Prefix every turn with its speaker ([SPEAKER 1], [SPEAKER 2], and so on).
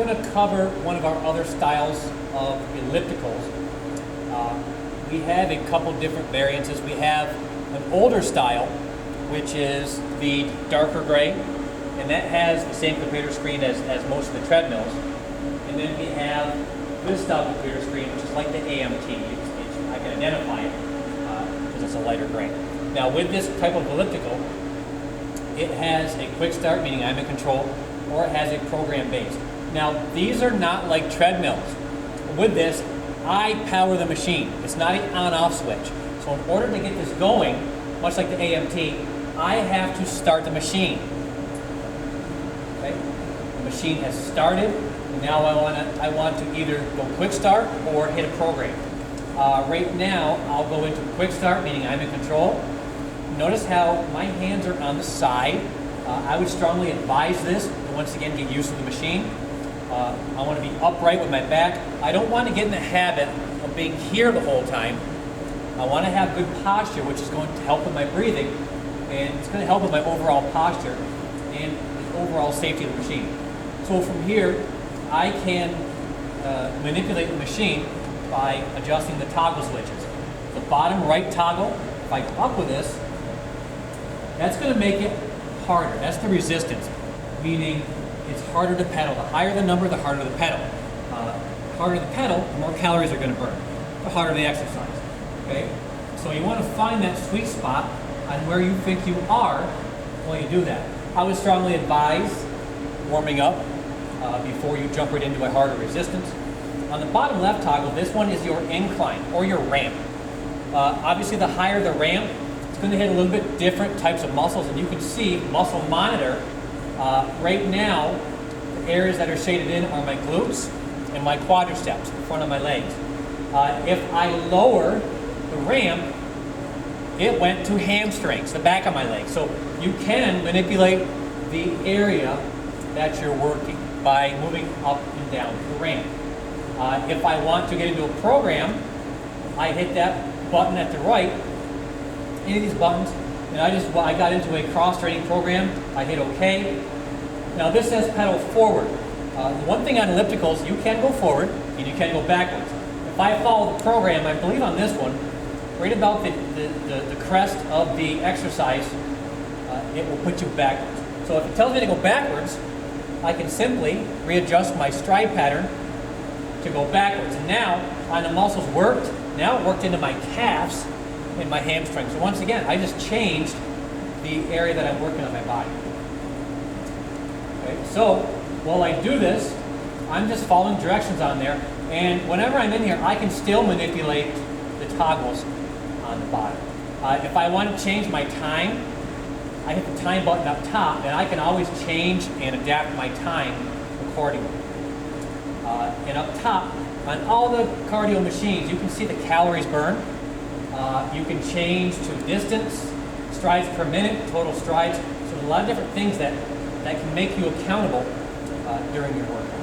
[SPEAKER 1] I'm going to cover one of our other styles of ellipticals. We have a couple different variances. We have an older style, which is the darker gray, and that has the same computer screen as most of the treadmills. And then we have this style computer screen, which is like the AMT. I can identify it because it's a lighter gray. Now with this type of elliptical, it has a quick start, meaning I'm in control, or it has a program base. Now these are not like treadmills. With this, I power the machine. It's not an on-off switch. So in order to get this going, much like the AMT, I have to start the machine. Okay? The machine has started. Now I want to either go quick start or hit a program. Right now, I'll go into quick start, meaning I'm in control. Notice how my hands are on the side. I would strongly advise this to once again get used to the machine. I want to be upright with my back. I don't want to get in the habit of being here the whole time. I want to have good posture, which is going to help with my breathing, and it's going to help with my overall posture and the overall safety of the machine. So from here, I can manipulate the machine by adjusting the toggle switches. The bottom right toggle, if I go up with this, that's going to make it harder. That's the resistance, meaning it's harder to pedal. The higher the number, the harder the pedal. The harder the pedal, the more calories are going to burn. The harder the exercise. Okay? So you want to find that sweet spot on where you think you are while you do that. I would strongly advise warming up before you jump right into a harder resistance. On the bottom left toggle, this one is your incline or your ramp. Obviously, the higher the ramp, it's going to hit a little bit different types of muscles, and you can see muscle monitor. Right now, the areas that are shaded in are my glutes and my quadriceps, the front of my legs. If I lower the ramp, it went to hamstrings, the back of my legs. So you can manipulate the area that you're working by moving up and down the ramp. If I want to get into a program, I hit that button at the right, any of these buttons, and I got into a cross-training program. I hit OK. Now this says pedal forward. The one thing on ellipticals, you can go forward and you can go backwards. If I follow the program, I believe on this one, right about the crest of the exercise, it will put you backwards. So if it tells me to go backwards, I can simply readjust my stride pattern to go backwards. And now, on the muscles worked, now it worked into my calves and my hamstrings. So once again, I just changed the area that I'm working on my body. Okay, so while I do this, I'm just following directions on there, and whenever I'm in here, I can still manipulate the toggles on the bottom. If I want to change my time, I hit the time button up top, and I can always change and adapt my time accordingly. And up top, on all the cardio machines, you can see the calories burned. You can change to distance, strides per minute, total strides. So there's a lot of different things that can make you accountable during your workout.